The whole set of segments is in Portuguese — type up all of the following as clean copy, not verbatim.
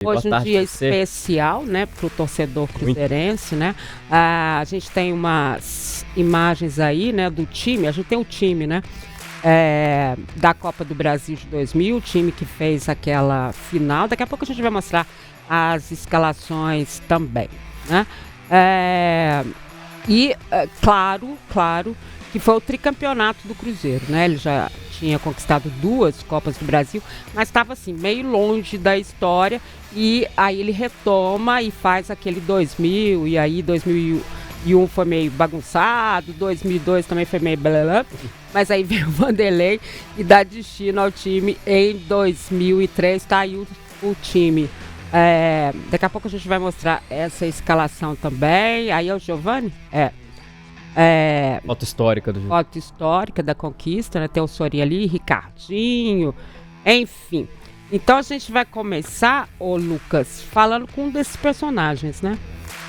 Hoje um dia especial, né, para o torcedor cruzeirense, né? A gente tem umas imagens aí, né, do time. A gente tem o time, né, da Copa do Brasil de 2000, o time que fez aquela final. Daqui a pouco a gente vai mostrar as escalações também, né? Claro que foi o tricampeonato do Cruzeiro, né? Ele já tinha conquistado 2 Copas do Brasil, mas estava assim, meio longe da história, e aí ele retoma e faz aquele 2000, e aí 2001 foi meio bagunçado, 2002 também foi meio blá, mas aí veio o Vanderlei e dá destino ao time em 2003, tá aí o time. Daqui a pouco a gente vai mostrar essa escalação também. Aí é o Giovani? Foto histórica do jogo. Foto histórica da conquista, né? Tem o Soria ali, Ricardinho, enfim. Então a gente vai começar, ô Lucas, falando com um desses personagens, né?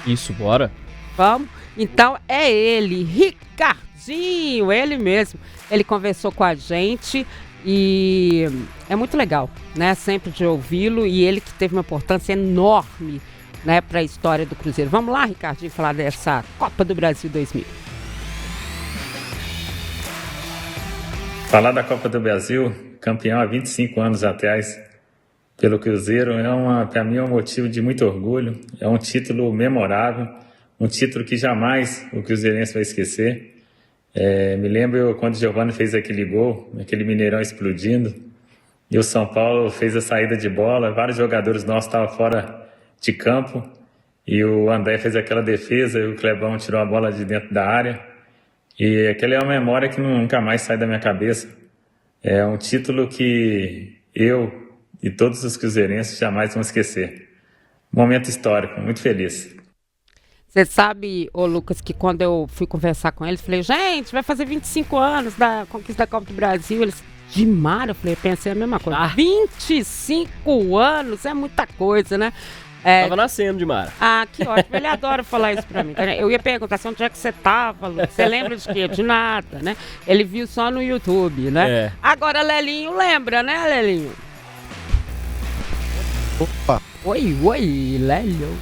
Isso, bora. Vamos? Então é ele, Ricardinho, ele mesmo. Ele conversou com a gente e é muito legal, né? Sempre de ouvi-lo, e ele que teve uma importância enorme, né, para a história do Cruzeiro. Vamos lá, Ricardinho, falar dessa Copa do Brasil 2000. Falar da Copa do Brasil, campeão há 25 anos atrás pelo Cruzeiro, para mim é um motivo de muito orgulho. É um título memorável, um título que jamais o cruzeirense vai esquecer. Me lembro quando o Giovani fez aquele gol, aquele Mineirão explodindo, e o São Paulo fez a saída de bola, vários jogadores nossos estavam fora de campo, e o André fez aquela defesa, e o Clebão tirou a bola de dentro da área. E aquela é uma memória que nunca mais sai da minha cabeça. É um título que eu e todos os cruzeirenses jamais vão esquecer. Momento histórico, muito feliz. Você sabe, ô Lucas, que quando eu fui conversar com eles, falei, gente, vai fazer 25 anos da conquista da Copa do Brasil. Eles, de mar, eu falei, pensei a mesma coisa. 25 anos é muita coisa, né? Tava nascendo de Mara. Ah, que ótimo. Ele adora falar isso pra mim. Eu ia perguntar assim, onde é que você tava, Lucas? Você lembra de quê? De nada, né? Ele viu só no YouTube, né? Agora, Lelinho lembra, né, Lelinho? Opa! Oi, Lélio.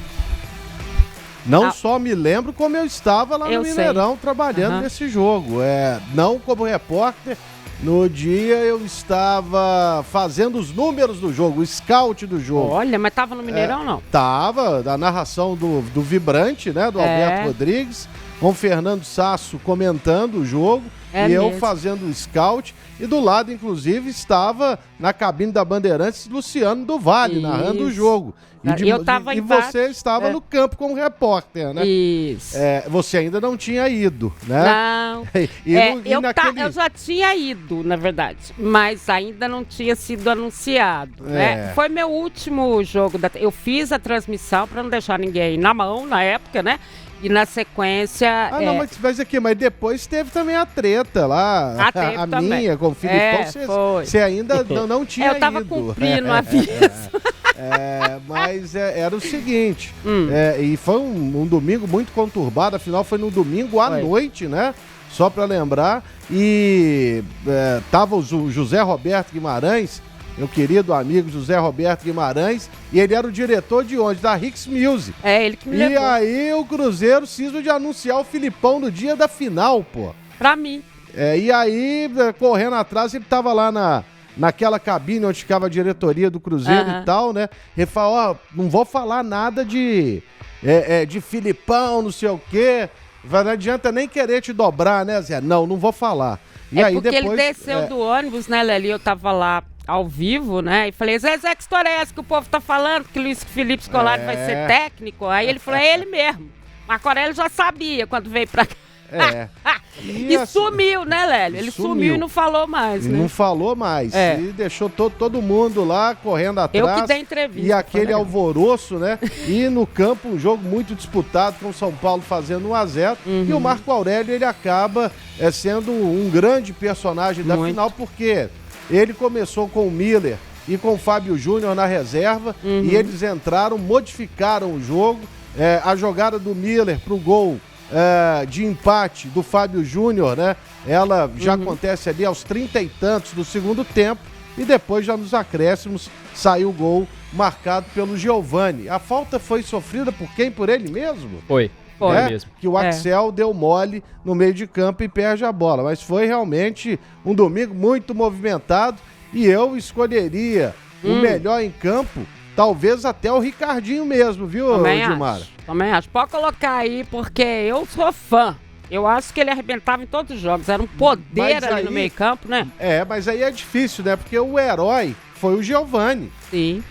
Não só me lembro, como eu estava lá no Mineirão trabalhando nesse jogo. Não como repórter. No dia eu estava fazendo os números do jogo, o scout do jogo. Olha, mas tava no Mineirão, não? Tava, da narração do Vibrante, né, do Alberto Rodrigues, com o Fernando Sasso comentando o jogo, eu fazendo o scout, e do lado, inclusive, estava na cabine da Bandeirantes Luciano do Vale, narrando o jogo. E você estava no campo como repórter, né? Isso. Você ainda não tinha ido, né? Não. Eu já tinha ido, na verdade, mas ainda não tinha sido anunciado, né? Foi meu último jogo. Eu fiz a transmissão para não deixar ninguém na mão na época, né? E na sequência... mas depois teve também a treta lá, a minha com o Filipão, você ainda não tinha ido. Eu tava cumprindo a aviso. Mas era o seguinte, e foi um domingo muito conturbado, afinal foi no domingo à noite, né? Só para lembrar, e tava o José Roberto Guimarães, meu querido amigo José Roberto Guimarães, e ele era o diretor de onde? Da Hicks Music. Ele que me levou. E aí o Cruzeiro cisma de anunciar o Filipão no dia da final, pô. Pra mim. E aí, correndo atrás, ele tava lá naquela cabine onde ficava a diretoria do Cruzeiro e tal, né? Ele falou, não vou falar nada de Filipão, não sei o quê. Não adianta nem querer te dobrar, né, Zé? Não vou falar. E aí porque depois, ele desceu do ônibus, né, Leli? Eu tava lá ao vivo, né? E falei, Zé, que história é essa que o povo tá falando? Que Luiz Felipe Scolari vai ser técnico? Aí ele falou, é ele mesmo. Marco Aurélio já sabia quando veio pra cá. E sumiu, né, Lélio? Ele sumiu e não falou mais, né? Não falou mais. E deixou todo mundo lá correndo atrás. Eu que dei entrevista. E aquele alvoroço, né? E no campo, um jogo muito disputado, com o São Paulo fazendo 1-0. E o Marco Aurélio, ele acaba sendo um grande personagem da final, porque ele começou com o Miller e com o Fábio Júnior na reserva, e eles entraram, modificaram o jogo. A jogada do Miller pro gol de empate do Fábio Júnior, né? Ela já acontece ali aos 30 e tantos do segundo tempo, e depois já nos acréscimos saiu o gol marcado pelo Giovani. A falta foi sofrida por quem? Por ele mesmo? Foi mesmo. Que o Axel deu mole no meio de campo e perde a bola. Mas foi realmente um domingo muito movimentado e eu escolheria o melhor em campo, talvez até o Ricardinho mesmo, viu, Gilmara? Também acho. Pode colocar aí, porque eu sou fã. Eu acho que ele arrebentava em todos os jogos. Era um poder ali no meio campo, né? Mas aí é difícil, né? Porque o herói foi o Giovani. Sim.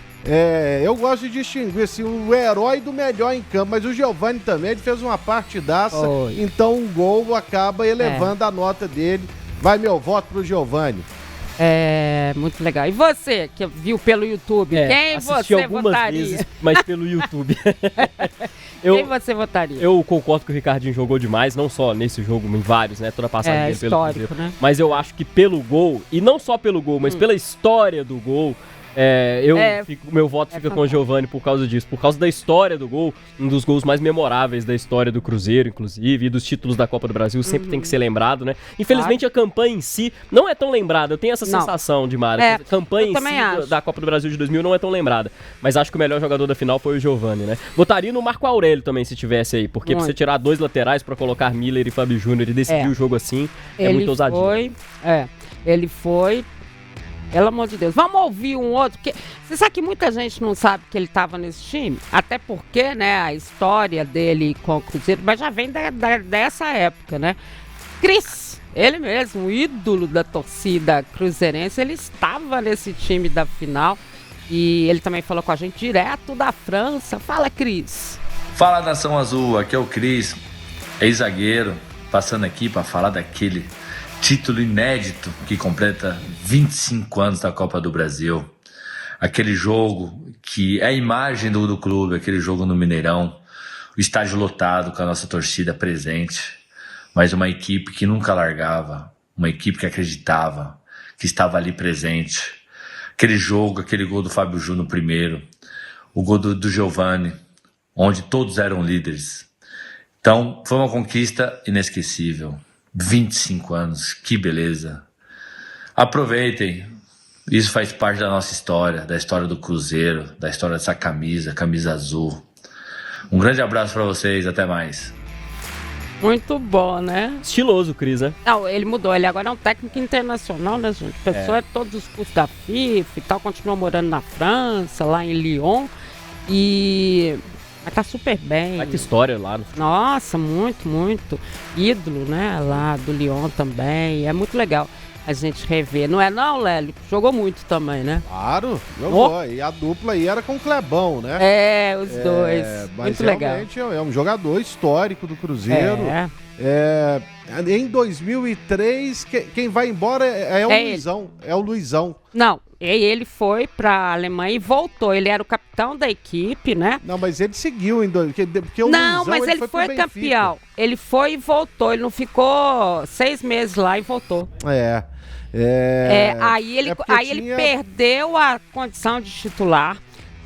Eu gosto de distinguir assim, o herói do melhor em campo, mas o Giovani também, ele fez uma partidaça, então um gol acaba elevando a nota dele. Vai meu voto pro Giovani. Muito legal. E você, que viu pelo YouTube, quem você votaria? Vezes, mas pelo YouTube. Quem você votaria? Eu concordo que o Ricardinho jogou demais, não só nesse jogo, em vários, né? Toda a passagem dele pelo Cruzeiro. Né? Mas eu acho que pelo gol, e não só pelo gol, mas pela história do gol, meu voto fica com o Giovani por causa disso. Por causa da história do gol, um dos gols mais memoráveis da história do Cruzeiro, inclusive, e dos títulos da Copa do Brasil, sempre tem que ser lembrado, né? Infelizmente a campanha em si não é tão lembrada. Eu tenho essa sensação, Dimara. A campanha em si da Copa do Brasil de 2000 não é tão lembrada. Mas acho que o melhor jogador da final foi o Giovani, né? Votaria no Marco Aurélio também, se tivesse aí. Porque pra você tirar 2 laterais pra colocar Miller e Fábio Júnior e decidir o jogo assim, é muito ousadia. Ele foi... Pelo amor de Deus. Vamos ouvir um outro. Porque você sabe que muita gente não sabe que ele estava nesse time? Até porque, né, a história dele com o Cruzeiro, mas já vem dessa época, né? Cris, ele mesmo, o ídolo da torcida cruzeirense, ele estava nesse time da final. E ele também falou com a gente direto da França. Fala, Cris. Fala, Nação Azul. Aqui é o Cris, ex-zagueiro, passando aqui para falar daquele título inédito que completa 25 anos da Copa do Brasil. Aquele jogo que é a imagem do clube, aquele jogo no Mineirão, o estádio lotado com a nossa torcida presente, mas uma equipe que nunca largava, uma equipe que acreditava, que estava ali presente. Aquele jogo, aquele gol do Fábio Júnior no primeiro, o gol do Giovani, onde todos eram líderes. Então, foi uma conquista inesquecível. 25 anos, que beleza. Aproveitem, isso faz parte da nossa história, da história do Cruzeiro, da história dessa camisa azul. Um grande abraço pra vocês, até mais. Muito bom, né? Estiloso, Cris, né? Não, ele mudou, ele agora é um técnico internacional, né, gente? A pessoa é todos os cursos da FIFA e tal, continua morando na França, lá em Lyon, mas tá super bem. Vai ter história lá. Nossa, muito, muito. Ídolo, né? Lá do Lyon também. É muito legal a gente rever. Não é não, Lélio? Jogou muito também, né? Claro, jogou. E a dupla aí era com o Clebão, né? Os dois. Mas muito legal. Realmente é um jogador histórico do Cruzeiro. Em 2003, quem vai embora é o Luizão. É o Luizão. Não, ele foi pra Alemanha e voltou. Ele era o capitão da equipe, né? Não, mas ele seguiu porque o Não, Luizão, mas ele foi campeão. Ele foi e voltou. Ele não ficou 6 meses lá e voltou. Aí ele perdeu a condição de titular.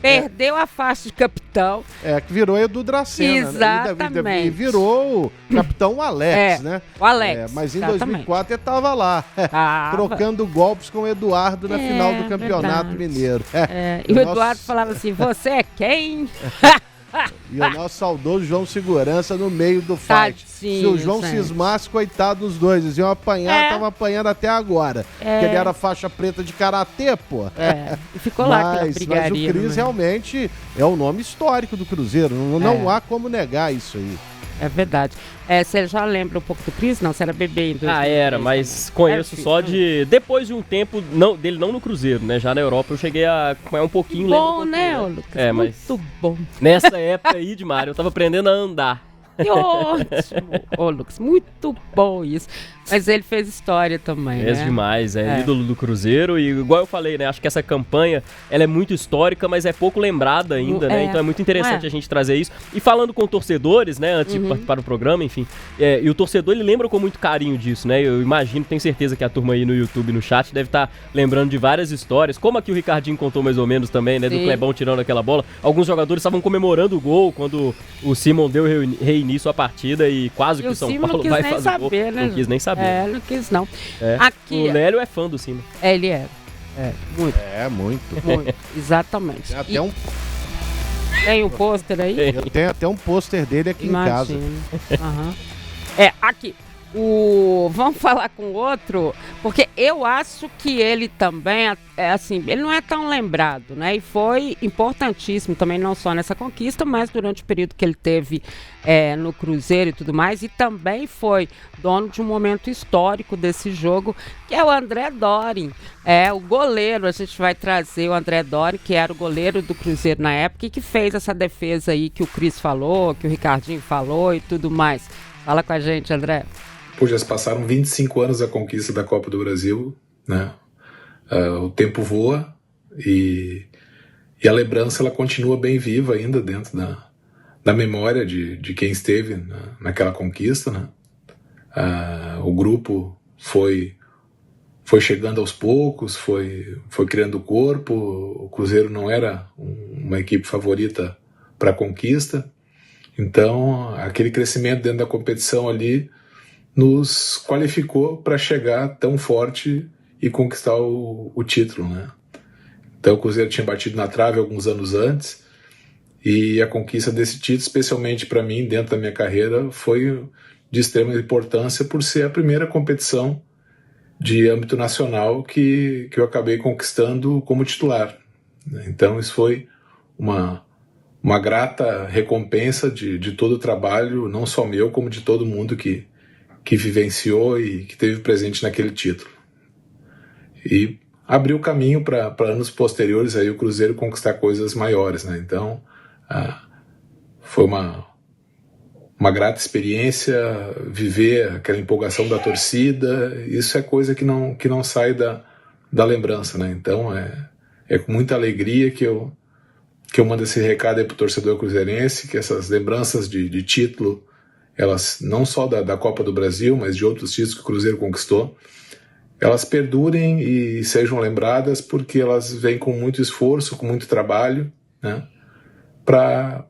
Perdeu a faixa de capitão. Que virou Edu Dracena. Exatamente. Né? E virou o capitão Alex, né? O Alex. Mas em 2004 ele estava lá, trocando golpes com o Eduardo na final do Campeonato Mineiro. E o Eduardo falava assim, você é quem? E o nosso saudoso João Segurança no meio do fight. Se o João cismasse, coitado dos dois. Eles iam apanhar, tava apanhando até agora. Porque ele era faixa preta de karatê, pô. E ficou lá aquela brigaria. Mas o Cris realmente é o nome histórico do Cruzeiro. Não há como negar isso aí. É verdade. Você já lembra um pouco do Cris? Não, você era bebê em 2003. Era, mas conheço só de... Depois de um tempo, dele não no Cruzeiro, né? Já na Europa eu cheguei a acompanhar um pouquinho. Bom, né, Lucas? Muito bom. Nessa época aí, Dimara, eu tava aprendendo a andar. Que ótimo! Lucas, muito bom isso. Mas ele fez história também, né? Demais, ídolo do Cruzeiro. E igual eu falei, né? Acho que essa campanha, ela é muito histórica, mas é pouco lembrada ainda, né? Então é muito interessante a gente trazer isso. E falando com torcedores, né? Antes de participar do programa, enfim. E o torcedor, ele lembra com muito carinho disso, né? Eu imagino, tenho certeza que a turma aí no YouTube, no chat, deve estar lembrando de várias histórias. Como aqui o Ricardinho contou mais ou menos também, né? Do Clebão tirando aquela bola. Alguns jogadores estavam comemorando o gol quando o Simon deu reinício à partida e quase que o São Paulo vai fazer o gol. Né? Não quis nem saber. Não quis não. Aqui, o Lélio é fã do Simon. Ele é. Muito. Exatamente. Tem até Tem um pôster aí? Eu tenho até um pôster dele aqui em casa. Uhum. Aqui. Vamos falar com outro, porque eu acho que ele também, ele não é tão lembrado, né? E foi importantíssimo também, não só nessa conquista, mas durante o período que ele teve no Cruzeiro e tudo mais, e também foi dono de um momento histórico desse jogo, que é o André Dorin. O goleiro, a gente vai trazer o André Dorin, que era o goleiro do Cruzeiro na época, e que fez essa defesa aí que o Cris falou, que o Ricardinho falou e tudo mais. Fala com a gente, André. Já se passaram 25 anos da conquista da Copa do Brasil, né? O tempo voa e a lembrança ela continua bem viva ainda dentro da memória de quem esteve naquela conquista, né? O grupo foi chegando aos poucos, foi criando corpo. O Cruzeiro não era uma equipe favorita para a conquista, então aquele crescimento dentro da competição ali nos qualificou para chegar tão forte e conquistar o título, né? Então o Cruzeiro tinha batido na trave alguns anos antes e a conquista desse título, especialmente para mim, dentro da minha carreira, foi de extrema importância por ser a primeira competição de âmbito nacional que eu acabei conquistando como titular. Então isso foi uma grata recompensa de todo o trabalho, não só meu, como de todo mundo que vivenciou e que teve presente naquele título. E abriu caminho para anos posteriores aí o Cruzeiro conquistar coisas maiores, né? Então, foi uma grata experiência viver aquela empolgação da torcida. Isso é coisa que não sai da lembrança, né? Então, é com muita alegria que eu mando esse recado aí pro torcedor cruzeirense, que essas lembranças de título, elas não só da Copa do Brasil, mas de outros títulos que o Cruzeiro conquistou, elas perdurem e sejam lembradas, porque elas vêm com muito esforço, com muito trabalho, né, para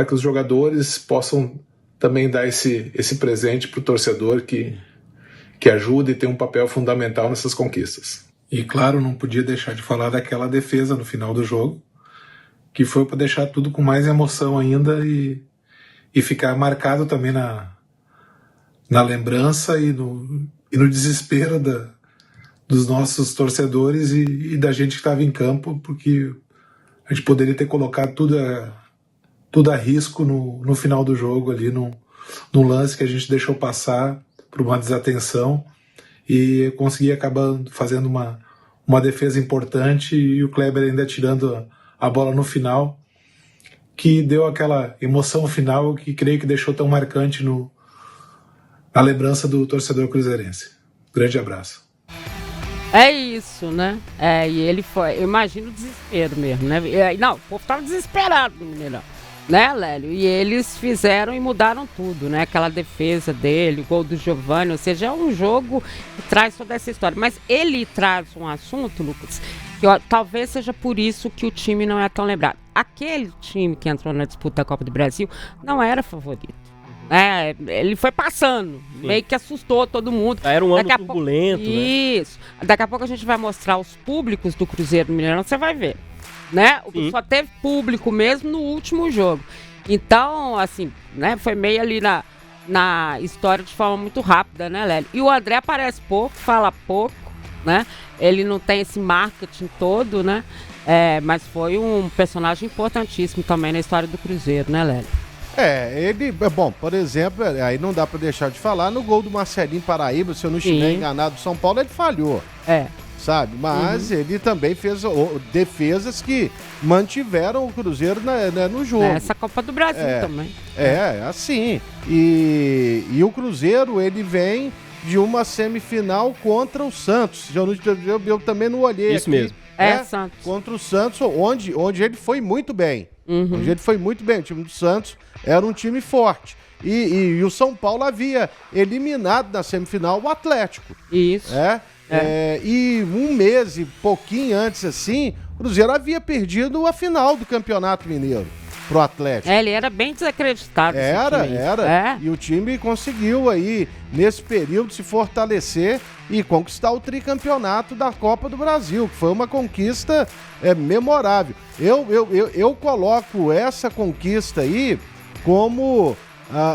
que os jogadores possam também dar esse presente para o torcedor que ajuda e tem um papel fundamental nessas conquistas. E claro, não podia deixar de falar daquela defesa no final do jogo, que foi para deixar tudo com mais emoção ainda e ficar marcado também na lembrança e no desespero dos nossos torcedores e da gente que estava em campo, porque a gente poderia ter colocado tudo a risco no final do jogo ali, num lance que a gente deixou passar por uma desatenção e consegui acabar fazendo uma defesa importante e o Kleber ainda tirando a bola no final, que deu aquela emoção final que creio que deixou tão marcante na lembrança do torcedor cruzeirense. Grande abraço. É isso, né? E ele foi, eu imagino o desespero mesmo, né? Não, o povo tava desesperado no Mineirão, né, Lélio? E eles fizeram e mudaram tudo, né? Aquela defesa dele, o gol do Giovani, ou seja, é um jogo que traz toda essa história. Mas ele traz um assunto, Lucas, que talvez seja por isso que o time não é tão lembrado. Aquele time que entrou na disputa da Copa do Brasil não era favorito. Ele foi passando, meio que assustou todo mundo. Era um ano turbulento, né? Isso. Daqui a pouco a gente vai mostrar os públicos do Cruzeiro no Mineirão, você vai ver, né? Só teve público mesmo no último jogo. Então, assim, né? Foi meio ali na história de forma muito rápida, né, Lélio? E o André aparece pouco, fala pouco, né? Ele não tem esse marketing todo, né? Mas foi um personagem importantíssimo também na história do Cruzeiro, né, Lélio? Ele, bom, por exemplo, aí não dá pra deixar de falar, no gol do Marcelinho Paraíba, se eu não estiver enganado, São Paulo, ele falhou. Sabe? Mas ele também fez defesas que mantiveram o Cruzeiro no jogo. Essa Copa do Brasil também. Assim. E o Cruzeiro, ele vem de uma semifinal contra o Santos. Eu também não olhei isso aqui. Mesmo. Santos. Contra o Santos, onde ele foi muito bem. Onde ele foi muito bem. O time do Santos era um time forte. E o São Paulo havia eliminado na semifinal o Atlético. Isso. E um mês e pouquinho antes, assim, o Cruzeiro havia perdido a final do Campeonato Mineiro pro Atlético. Ele era bem desacreditado. Era. E o time conseguiu aí, nesse período, se fortalecer e conquistar o tricampeonato da Copa do Brasil, que foi uma conquista memorável. Eu coloco essa conquista aí como,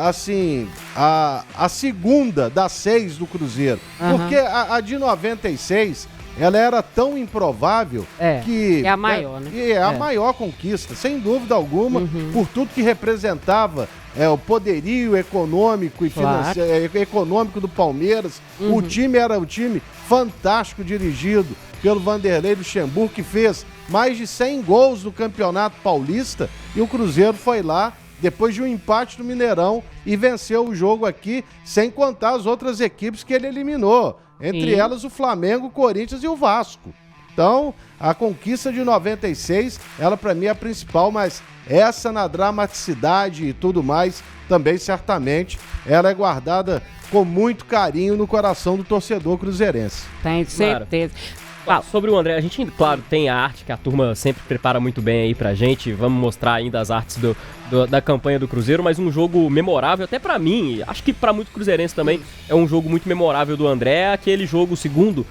assim, a segunda das 6 do Cruzeiro, porque a de 96... ela era tão improvável que... É a maior, né? É a maior conquista, sem dúvida alguma, por tudo que representava o poderio econômico e financeiro, econômico do Palmeiras. O time era um time fantástico, dirigido pelo Vanderlei Luxemburgo, que fez mais de 100 gols no Campeonato Paulista, e o Cruzeiro foi lá, depois de um empate no Mineirão, e venceu o jogo aqui, sem contar as outras equipes que ele eliminou. Entre elas o Flamengo, o Corinthians e o Vasco. Então, a conquista de 96, ela para mim é a principal, mas essa na dramaticidade e tudo mais, também certamente, ela é guardada com muito carinho no coração do torcedor cruzeirense. Tenho certeza. Sobre o André, a gente, claro, tem a arte que a turma sempre prepara muito bem aí pra gente. Vamos mostrar ainda as artes da campanha do Cruzeiro, mas um jogo memorável, até pra mim, acho que pra muito cruzeirense também, é um jogo muito memorável do André, aquele jogo, o segundo,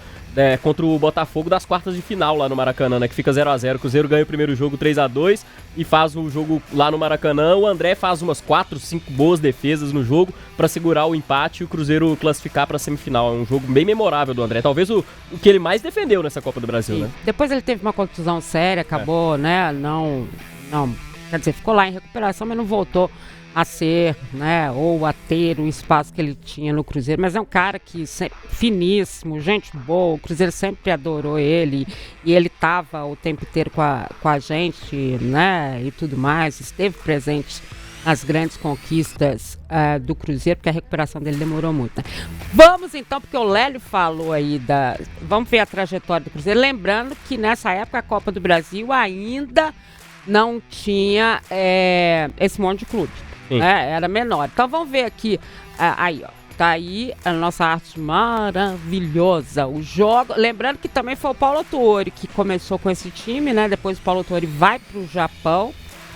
contra o Botafogo das quartas de final lá no Maracanã, né, que fica 0x0. O Cruzeiro ganha o primeiro jogo 3x2 e faz o jogo lá no Maracanã. O André faz umas 4, 5 boas defesas no jogo pra segurar o empate e o Cruzeiro classificar pra semifinal. É um jogo bem memorável do André, talvez o que ele mais defendeu nessa Copa do Brasil, né? Depois ele teve uma contusão séria, acabou, né, não, quer dizer, ficou lá em recuperação, mas não voltou a ser, né, ou a ter o espaço que ele tinha no Cruzeiro, mas é um cara que finíssimo, gente boa, o Cruzeiro sempre adorou ele, e ele estava o tempo inteiro com a gente, né, e tudo mais, esteve presente nas grandes conquistas do Cruzeiro, porque a recuperação dele demorou muito, né? Vamos então, porque o Lélio falou aí vamos ver a trajetória do Cruzeiro, lembrando que nessa época a Copa do Brasil ainda não tinha esse monte de clube. Era menor. Então vamos ver aqui. Aí, ó. Tá aí a nossa arte maravilhosa. O jogo. Lembrando que também foi o Paulo Autuori que começou com esse time, né? Depois o Paulo Autuori vai pro Japão.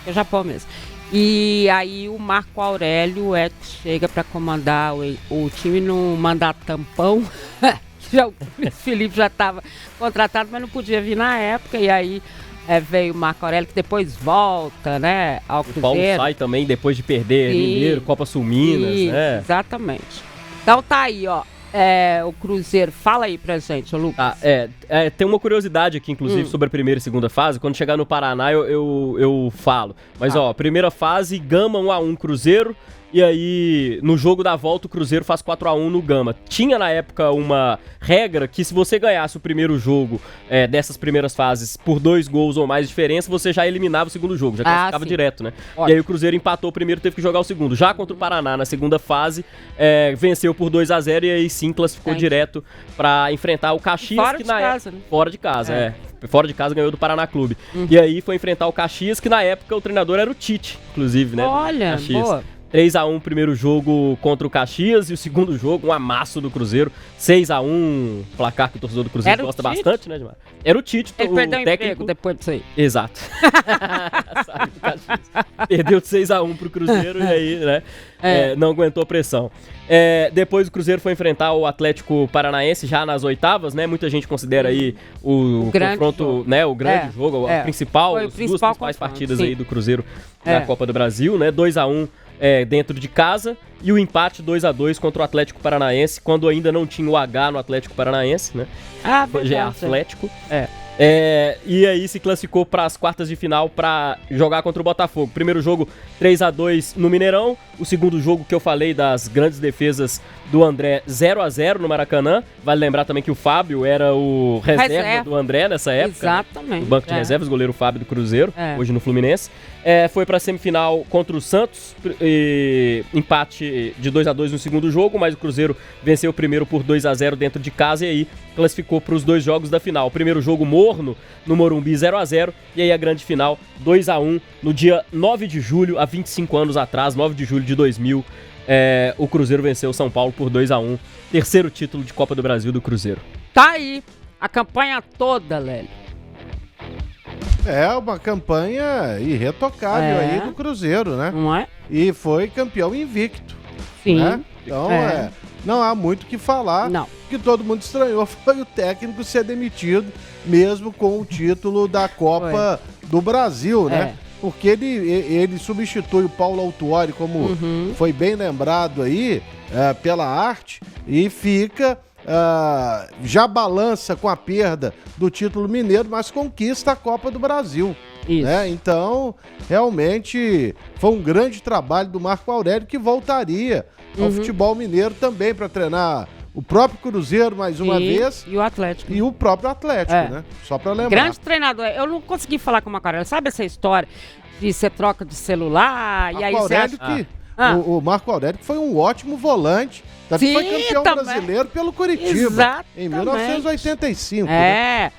É o Japão mesmo. E aí o Marco Aurélio chega para comandar o time no mandar tampão. O Felipe já estava contratado, mas não podia vir na época. E aí veio o Marco Aurélio, que depois volta, né, ao Cruzeiro. O Paulo sai também depois de perder Mineiro, Copa Sul Minas, né? Exatamente. Então tá aí, ó. O Cruzeiro, fala aí pra gente, ô Lucas. Tem uma curiosidade aqui, inclusive, sobre a primeira e segunda fase. Quando chegar no Paraná, eu falo. Mas, ó, primeira fase, Gama 1x1 Cruzeiro. E aí, no jogo da volta, o Cruzeiro faz 4x1 no Gama. Tinha, na época, uma regra que se você ganhasse o primeiro jogo dessas primeiras fases por 2 gols ou mais de diferença, você já eliminava o segundo jogo, já classificava direto, né? Ótimo. E aí o Cruzeiro empatou o primeiro, teve que jogar o segundo. Já contra o Paraná, na segunda fase, venceu por 2x0 e aí sim classificou direto pra enfrentar o Caxias. Fora de casa, né? Fora de casa, Fora de casa ganhou do Paraná Clube. E aí foi enfrentar o Caxias, que na época o treinador era o Tite, inclusive, né? Olha, Caxias. Boa. 3x1 primeiro jogo contra o Caxias e o segundo jogo, um amasso do Cruzeiro. 6x1, placar que o torcedor do Cruzeiro gosta bastante, né, Edmar? Era o Tite, ele o perdeu técnico. Emprego depois disso aí. Exato. Sai do Caxias. Perdeu de 6x1 pro Cruzeiro e aí, né, não aguentou a pressão. Depois o Cruzeiro foi enfrentar o Atlético Paranaense já nas oitavas, né? Muita gente considera aí o confronto, jogo. Né? O grande jogo, a principal, as duas principais partidas aí do Cruzeiro na Copa do Brasil, né? 2x1 dentro de casa e o empate 2x2 contra o Atlético Paranaense, quando ainda não tinha o H no Atlético Paranaense, né? Hoje é Atlético. E aí se classificou para as quartas de final para jogar contra o Botafogo. Primeiro jogo 3x2 no Mineirão. O segundo jogo que eu falei das grandes defesas do André, 0x0 no Maracanã. Vale lembrar também que o Fábio era o reserva do André nessa época. Exatamente. O banco de reservas, goleiro Fábio do Cruzeiro, hoje no Fluminense. Foi para a semifinal contra o Santos, empate de 2x2 no segundo jogo, mas o Cruzeiro venceu o primeiro por 2x0 dentro de casa e aí classificou para os 2 jogos da final. O primeiro jogo morno no Morumbi, 0x0, e aí a grande final 2x1 no dia 9 de julho, há 25 anos atrás, 9 de julho de 2000, o Cruzeiro venceu o São Paulo por 2x1, terceiro título de Copa do Brasil do Cruzeiro. Tá aí, a campanha toda, Lélio. Uma campanha irretocável aí do Cruzeiro, né? Não é? E foi campeão invicto. Sim. Né? Então, não há muito o que falar. Não. O que todo mundo estranhou foi o técnico ser demitido, mesmo com o título da Copa do Brasil, né? Porque ele substitui o Paulo Autuori, como foi bem lembrado aí, pela arte, e fica... já balança com a perda do título mineiro, mas conquista a Copa do Brasil. Isso. Né? Então, realmente, foi um grande trabalho do Marco Aurélio, que voltaria ao futebol mineiro também para treinar o próprio Cruzeiro mais uma vez. E o Atlético. E o próprio Atlético, né? Só para lembrar. Grande treinador. Eu não consegui falar com o Marco Aurélio. Sabe essa história de você troca de celular e aí você acha... O Marco Aurélio foi um ótimo volante. Foi campeão brasileiro pelo Curitiba em 1985. Né?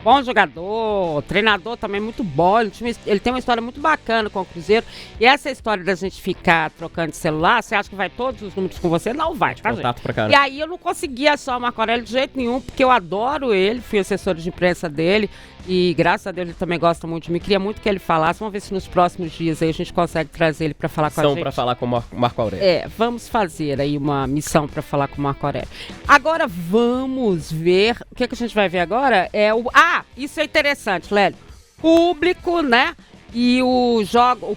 Bom jogador, treinador também muito bom. Ele tem uma história muito bacana com o Cruzeiro. E essa história da gente ficar trocando de celular, você acha que vai todos os números com você? Não vai, tá, gente? E aí eu não consegui achar o Marco Aurélio de jeito nenhum, porque eu adoro ele, fui assessor de imprensa dele. E graças a Deus ele também gosta muito de mim. Queria muito que ele falasse. Vamos ver se nos próximos dias aí a gente consegue trazer ele para falar com a gente. Para falar com o Marco Aurélio. Vamos fazer aí uma missão para falar com o Marco Aurélio. Agora vamos ver. O que a gente vai ver agora é o... isso é interessante, Lélio. Público, né? E o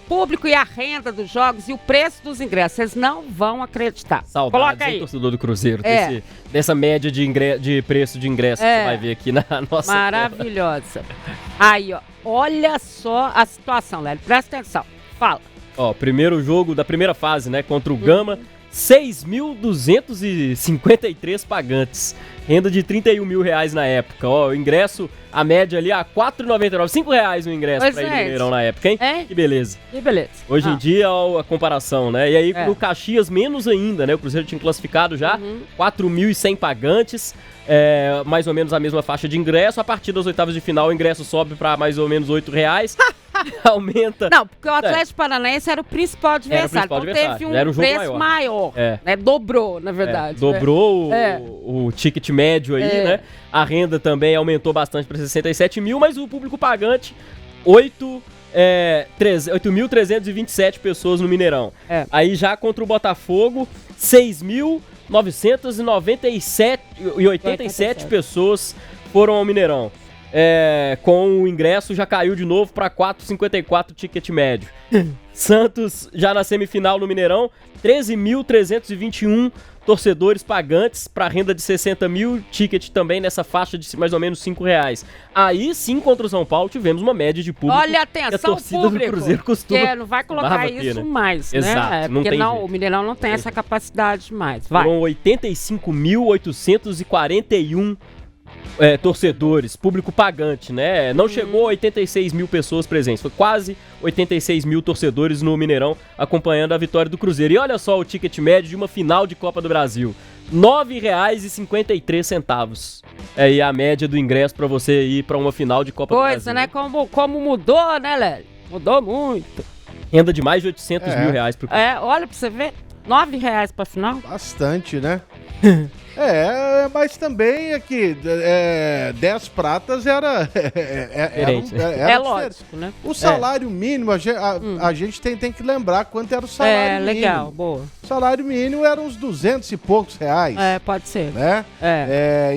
público e a renda dos jogos e o preço dos ingressos. Vocês não vão acreditar. Saudades, coloca aí. Torcedor do Cruzeiro, dessa média de preço de ingresso que você vai ver aqui na nossa maravilhosa. Aí, ó. Olha só a situação, Lélio. Presta atenção. Fala. Ó, primeiro jogo da primeira fase, né? Contra o Gama. 6.253 pagantes. Renda de R$31 mil na época. Ó, o ingresso, a média ali, R$4,99. R$5 o ingresso pra ir no Mineirão na época, hein? Que beleza. Que beleza. Hoje em dia, ó, a comparação, né? E aí, no Caxias, menos ainda, né? O Cruzeiro tinha classificado já 4.100 pagantes. Mais ou menos a mesma faixa de ingresso. A partir das oitavas de final, o ingresso sobe pra mais ou menos R$8. Aumenta. Não, porque o Atlético Paranaense era o principal adversário. Então teve um preço maior. Né? Dobrou, na verdade. Dobrou o ticket médio aí, né? A renda também aumentou bastante para 67 mil, mas o público pagante, 8.327 pessoas no Mineirão. Aí já contra o Botafogo, 6.997 pessoas foram ao Mineirão. Com o ingresso já caiu de novo para 4,54 ticket médio. Santos já na semifinal no Mineirão, 13.321 torcedores pagantes para renda de 60 mil, ticket também nessa faixa de mais ou menos R$5. Aí sim, contra o São Paulo, tivemos uma média de público. Olha, atenção, que a torcida público, do Cruzeiro costuma não vai colocar isso mais, né? Exato, Porque o Mineirão não tem essa capacidade mais. Vai. Foram 85.841 torcedores, público pagante, né? Não chegou a 86 mil pessoas presentes, foi quase 86 mil torcedores no Mineirão acompanhando a vitória do Cruzeiro. E olha só o ticket médio de uma final de Copa do Brasil, R$9,53. E a média do ingresso para você ir para uma final de Copa do Brasil. Coisa, né? Como mudou, né, Lélio? Mudou muito. Renda de mais de 800 mil reais pro Cruzeiro. Olha pra você ver, R$9 pra final. Bastante, né? Mas também aqui, 10 pratas era lógico, né? O salário mínimo, a gente tem que lembrar quanto era o salário mínimo. Legal, boa. O salário mínimo era uns 200 e poucos reais. Pode ser. Né?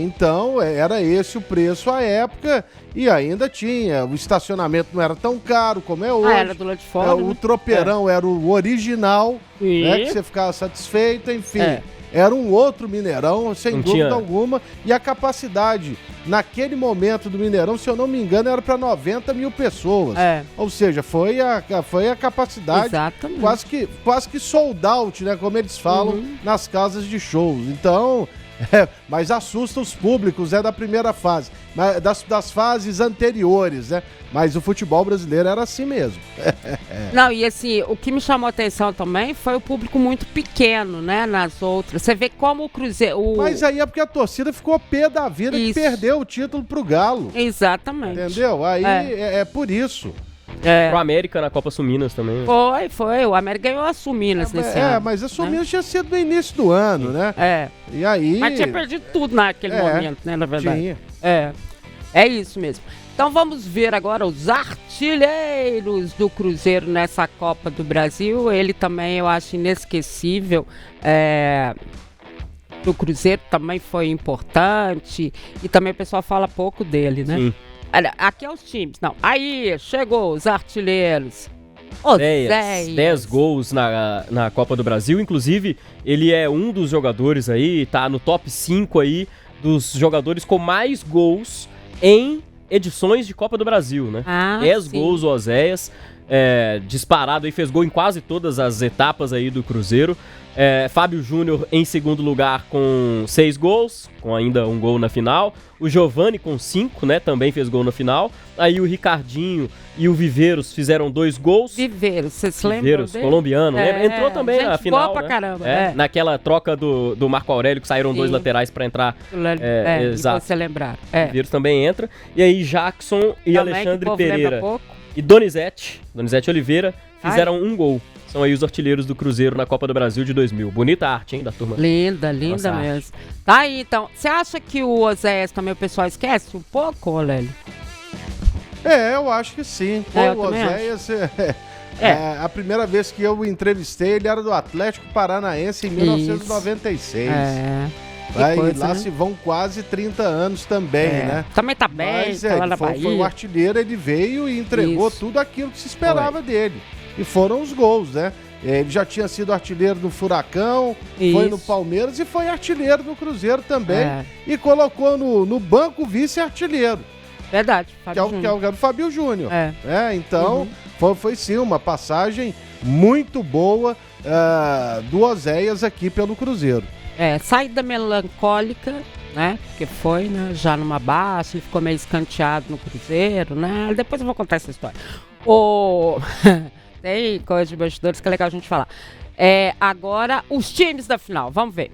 Então, era esse o preço à época e ainda tinha. O estacionamento não era tão caro como é hoje. Era do lado de fora. O tropeirão era o original, né, que você ficava satisfeito, enfim. Era um outro Mineirão, sem dúvida alguma. E a capacidade, naquele momento do Mineirão, se eu não me engano, era para 90 mil pessoas. Ou seja, foi a capacidade quase que sold out, né? Como eles falam nas casas de shows. Então, mas assusta os públicos, da primeira fase. Das fases anteriores, né? Mas o futebol brasileiro era assim mesmo. Não, e assim, o que me chamou a atenção também foi o público muito pequeno, né, nas outras. Você vê como o Cruzeiro... Mas aí é porque a torcida ficou pé da vida que perdeu o título pro Galo. Exatamente. Entendeu? Aí é por isso. Pro América na Copa Sul-Minas também. Foi. O América ganhou a Sul-Minas nesse ano. Mas a Sul-Minas tinha sido no início do ano, né? E aí... Mas tinha perdido tudo naquele momento, né, na verdade. É isso mesmo. Então vamos ver agora os artilheiros do Cruzeiro nessa Copa do Brasil. Ele também eu acho inesquecível. pro Cruzeiro também foi importante. E também o pessoal fala pouco dele, né? Sim. Olha, aqui é os times. Não, aí chegou os artilheiros. 10 gols na Copa do Brasil. Inclusive, ele é um dos jogadores aí, tá no top 5 aí dos jogadores com mais gols em edições de Copa do Brasil, né? 10 gols o Oséias, disparado aí, fez gol em quase todas as etapas aí do Cruzeiro. Fábio Júnior em segundo lugar com 6 gols, com ainda um gol na final. O Giovani com 5, né? Também fez gol na final. Aí o Ricardinho e o Viveiros fizeram 2 gols. Viveiros, você se lembra Viveiros, dele? Colombiano, né? Entrou também na final, boa pra caramba. Naquela troca do Marco Aurélio, que saíram 2 laterais pra entrar. Exato. Você lembrar. Viveiros também entra. E aí Jackson e também, Alexandre Pereira e Donizete Oliveira fizeram 1 gol. São aí os artilheiros do Cruzeiro na Copa do Brasil de 2000. Bonita arte, hein, da turma. Linda mesmo. Tá aí, então. Você acha que o Oséias também o pessoal esquece um pouco, Olélio? Eu acho que sim. O Oséias a primeira vez que eu o entrevistei, ele era do Atlético Paranaense em 1996. Lá, né? Se vão quase 30 anos também, né? Também tá bem, mas tá lá na Bahia. Foi um artilheiro, ele veio e entregou tudo aquilo que se esperava dele. E foram os gols, né? Ele já tinha sido artilheiro do Furacão, foi no Palmeiras e foi artilheiro do Cruzeiro também. E colocou no banco o vice-artilheiro. Verdade. Que é o Fábio Júnior. Então, foi sim uma passagem muito boa do Oséias aqui pelo Cruzeiro. Saída melancólica, né? Porque foi, né? Já numa baixa, ele ficou meio escanteado no Cruzeiro, né? Depois eu vou contar essa história. Tem coisa de bastidores que é legal a gente falar. Agora, os times da final, vamos ver.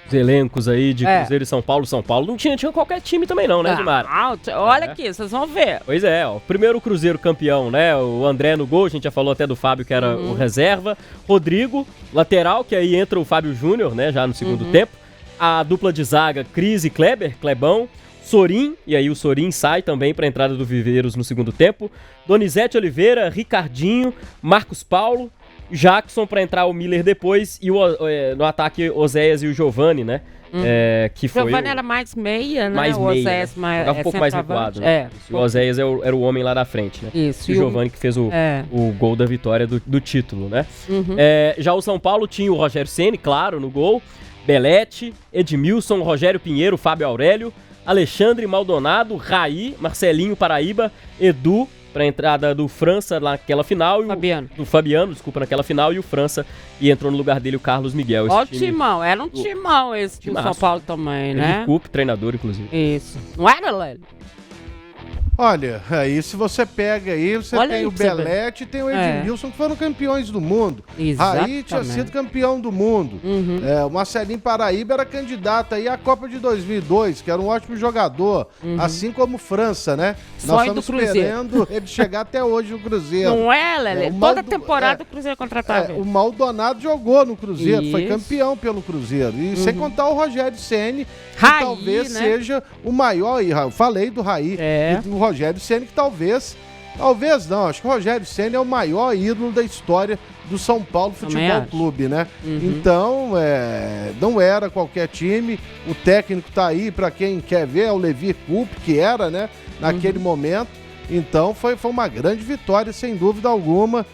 Os elencos aí de Cruzeiro e São Paulo. São Paulo não tinha qualquer time também não, né, Gilmar? Olha aqui, vocês vão ver. Pois é, primeiro o Cruzeiro campeão, né? O André no gol, a gente já falou até do Fábio, que era o reserva. Rodrigo, lateral, que aí entra o Fábio Júnior, né, já no segundo tempo. A dupla de zaga, Cris e Clebão. Sorin, e aí o Sorin sai também para a entrada do Viveiros no segundo tempo. Donizete Oliveira, Ricardinho, Marcos Paulo, Jackson para entrar o Miller depois e no ataque Oséias e o Giovani, né? Que foi Giovani era mais meia, né? Mais o meia, Oséias mais, um pouco mais recuado, né? E o Oséias era o homem lá da frente, né? Isso. E o Giovani que fez o gol da vitória do título, né? Já o São Paulo tinha o Rogério Ceni, claro, no gol. Belete, Edmilson, Rogério Pinheiro, Fábio Aurélio, Alexandre Maldonado, Raí, Marcelinho Paraíba, Edu, para a entrada do França naquela final. Do Fabiano, naquela final, e o França, e entrou no lugar dele o Carlos Miguel. Timão, era um timão esse do São Paulo também, né? Cook, treinador, inclusive. Isso. Não era, Lélio? Olha, aí se você pega aí, tem o Belete e tem o Edmilson, que foram campeões do mundo. Exatamente. Raí tinha sido campeão do mundo. O Marcelinho Paraíba era candidato aí à Copa de 2002, que era um ótimo jogador, assim como França, né? Nós estamos esperando ele chegar até hoje no Cruzeiro. Não é, Lelê? Toda temporada o Cruzeiro contratava. O Maldonado jogou no Cruzeiro, foi campeão pelo Cruzeiro. E sem contar o Rogério Ceni, que talvez seja o maior. Eu falei do Raí. O Rogério Ceni, que talvez não, acho que o Rogério Ceni é o maior ídolo da história do São Paulo Futebol Clube, né? Então, não era qualquer time, o técnico tá aí, para quem quer ver, é o Levi Coupe, que era, né, naquele momento. Então, foi uma grande vitória, sem dúvida alguma,